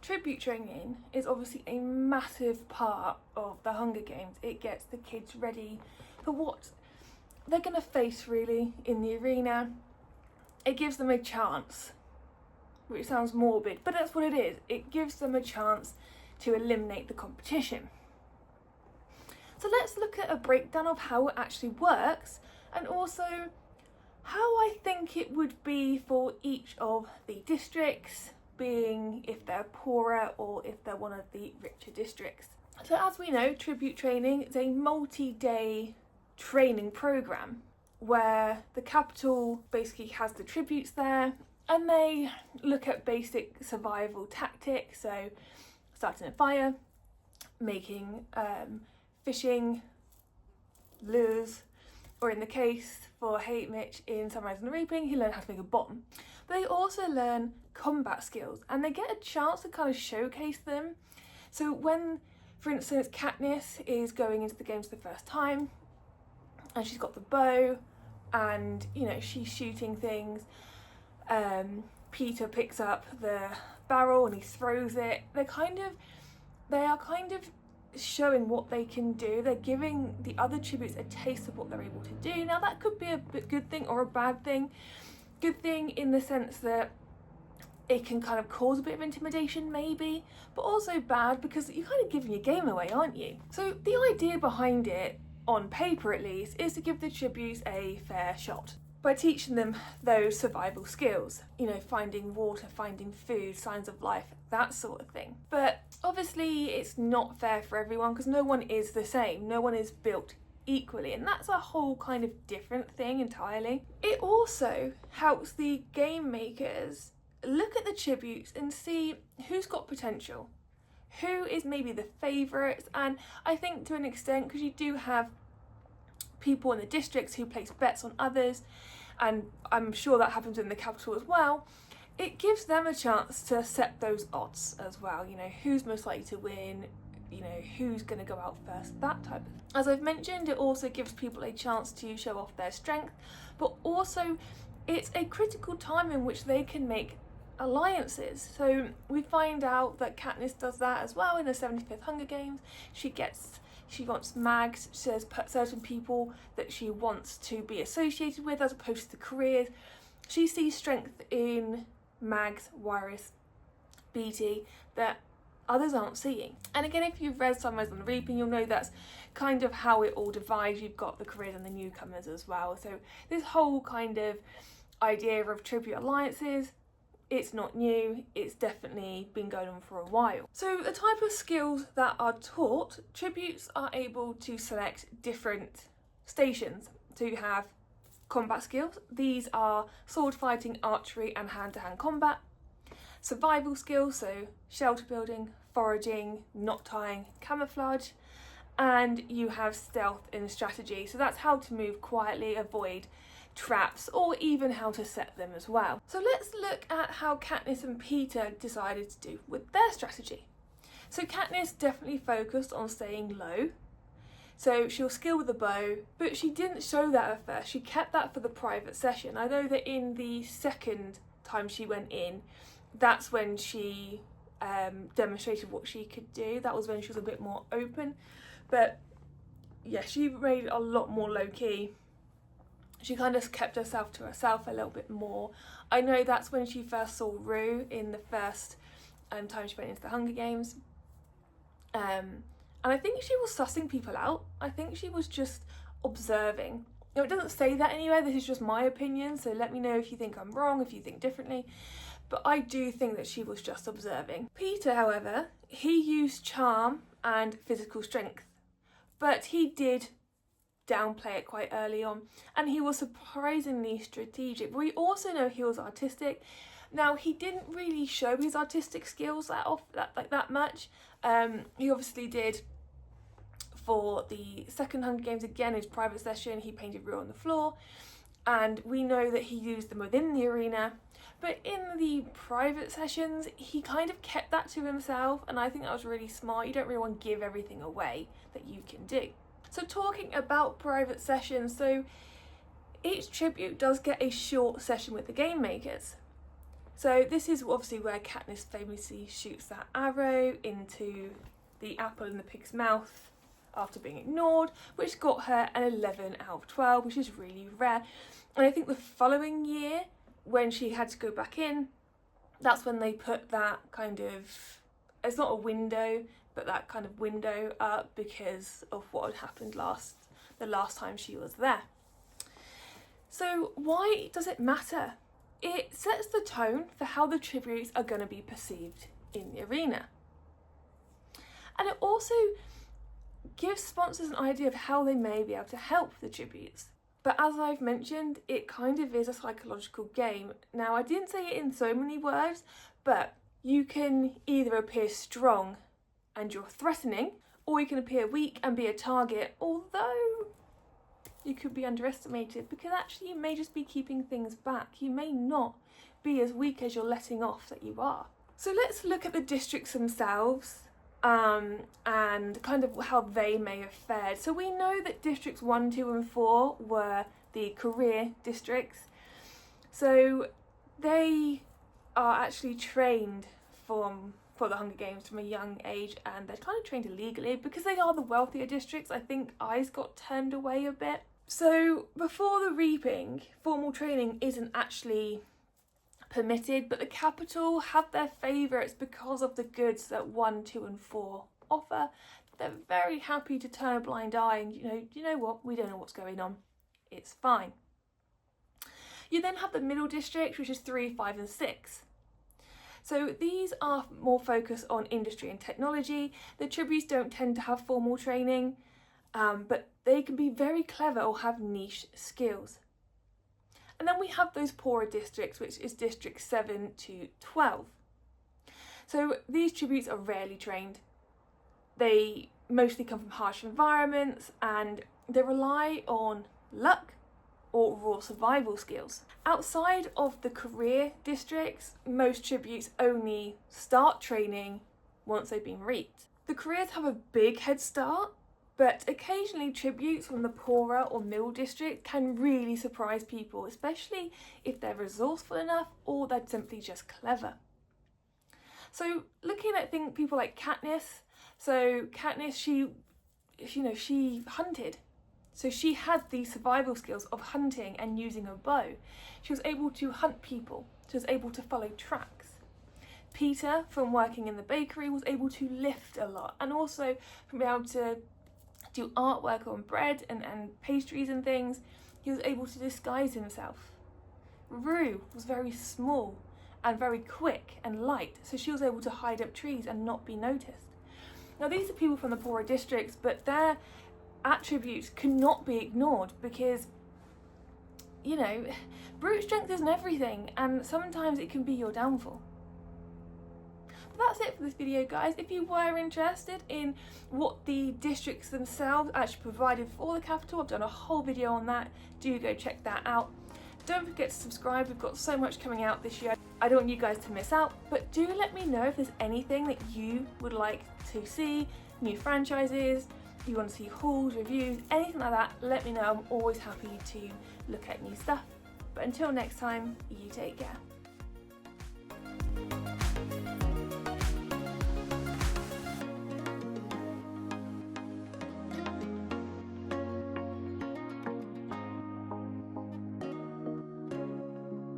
tribute training is obviously a massive part of the Hunger Games. It gets the kids ready for what they're going to face really in the arena. It gives them a chance, which sounds morbid, but that's what it is. It gives them a chance to eliminate the competition. So let's look at a breakdown of how it actually works, and also how I think it would be for each of the districts, being if they're poorer or if they're one of the richer districts. So as we know, tribute training is a multi-day training program where the capital basically has the tributes there, and they look at basic survival tactics, so starting a fire, making fishing lures, or in the case for Mitch in Sunrise and the Reaping, he learned how to make a bomb. But they also learn combat skills, and they get a chance to kind of showcase them. So when, for instance, Katniss is going into the games for the first time, and she's got the bow, and you know, she's shooting things, Peter picks up the barrel and he throws it. They are kind of showing what they can do. They're giving the other tributes a taste of what they're able to do. Now that could be a good thing or a bad thing. Good thing in the sense that it can kind of cause a bit of intimidation maybe, but also bad because you're kind of giving your game away, aren't you? So the idea behind it, on paper at least, is to give the tributes a fair shot by teaching them those survival skills, you know, finding water, finding food, signs of life, that sort of thing. But obviously it's not fair for everyone because no one is the same, no one is built equally, and that's a whole kind of different thing entirely. It also helps the game makers look at the tributes and see who's got potential, who is maybe the favourites, and I think to an extent, because you do have people in the districts who place bets on others, and I'm sure that happens in the capital as well, it gives them a chance to set those odds as well, you know, who's most likely to win, you know, who's going to go out first, that type of thing. As I've mentioned, it also gives people a chance to show off their strength, but also it's a critical time in which they can make alliances. So we find out that Katniss does that as well in the 75th Hunger Games. She wants Mags, she says certain people that she wants to be associated with as opposed to careers. She sees strength in Mags, Wiress, Beatty that others aren't seeing. And again, if you've read Sunrise on the Reaping, you'll know that's kind of how it all divides. You've got the careers and the newcomers as well. So this whole kind of idea of tribute alliances, it's not new, it's definitely been going on for a while. So the type of skills that are taught, tributes are able to select different stations to have combat skills. These are sword fighting, archery and hand-to-hand combat. Survival skills, so shelter building, foraging, knot tying, camouflage, and you have stealth and strategy. So that's how to move quietly, avoid traps, or even how to set them as well. So let's look at how Katniss and Peter decided to do with their strategy. So Katniss definitely focused on staying low. So she'll skill with the bow, but she didn't show that at first. She kept that for the private session. I know that in the second time she went in, that's when she demonstrated what she could do. That was when she was a bit more open. But yeah, she made it a lot more low-key. She kind of kept herself to herself a little bit more. I know that's when she first saw Rue in the first time she went into the Hunger Games. And I think she was sussing people out. I think she was just observing. Now, it doesn't say that anywhere, this is just my opinion, so let me know if you think I'm wrong, if you think differently. But I do think that she was just observing. Peter, however, he used charm and physical strength, but he did downplay it quite early on, and he was surprisingly strategic. But we also know he was artistic. Now, he didn't really show his artistic skills that much. He obviously did for the second Hunger Games, again, his private session, he painted Rue on the floor, and we know that he used them within the arena. But in the private sessions, he kind of kept that to himself, and I think that was really smart. You don't really want to give everything away that you can do. So talking about private sessions, so each tribute does get a short session with the game makers. So this is obviously where Katniss famously shoots that arrow into the apple in the pig's mouth after being ignored, which got her an 11 out of 12, which is really rare. And I think the following year, when she had to go back in, that's when they put that kind of, it's not a window, but that kind of window up because of what had happened the last time she was there. So why does it matter? It sets the tone for how the tributes are going to be perceived in the arena. And it also gives sponsors an idea of how they may be able to help the tributes. But as I've mentioned, it kind of is a psychological game. Now, I didn't say it in so many words, but you can either appear strong and you're threatening, or you can appear weak and be a target, although you could be underestimated because actually you may just be keeping things back. You may not be as weak as you're letting off that you are. So let's look at the districts themselves and kind of how they may have fared. So we know that districts 1, 2 and 4 were the career districts. So they are actually trained for the Hunger Games from a young age, and they're kind of trained illegally because they are the wealthier districts. I think eyes got turned away a bit. So before the reaping, formal training isn't actually permitted, but the capital have their favourites because of the goods that 1, 2 and 4 offer. They're very happy to turn a blind eye and you know what, we don't know what's going on, it's fine. You then have the middle district, which is 3, 5 and 6. So these are more focused on industry and technology. The tributes don't tend to have formal training, but they can be very clever or have niche skills. And then we have those poorer districts, which is district 7 to 12. So these tributes are rarely trained. They mostly come from harsh environments and they rely on luck or raw survival skills. Outside of the career districts, most tributes only start training once they've been reaped. The careers have a big head start, but occasionally tributes from the poorer or middle district can really surprise people, especially if they're resourceful enough or they're simply just clever. So looking at people like Katniss, so Katniss, she hunted. So she had the survival skills of hunting and using a bow. She was able to hunt people. She was able to follow tracks. Peter, from working in the bakery, was able to lift a lot, and also from being able to do artwork on bread and pastries and things, he was able to disguise himself. Rue was very small and very quick and light, so she was able to hide up trees and not be noticed. Now these are people from the poorer districts, but their attributes cannot be ignored because, brute strength isn't everything, and sometimes it can be your downfall. But that's it for this video, guys. If you were interested in what the districts themselves actually provided for the capital, I've done a whole video on that. Do go check that out. Don't forget to subscribe. We've got so much coming out this year. I don't want you guys to miss out, but do let me know if there's anything that you would like to see, new franchises, you want to see hauls, reviews, anything like that. Let me know. I'm always happy to look at new stuff. But until next time, you take care.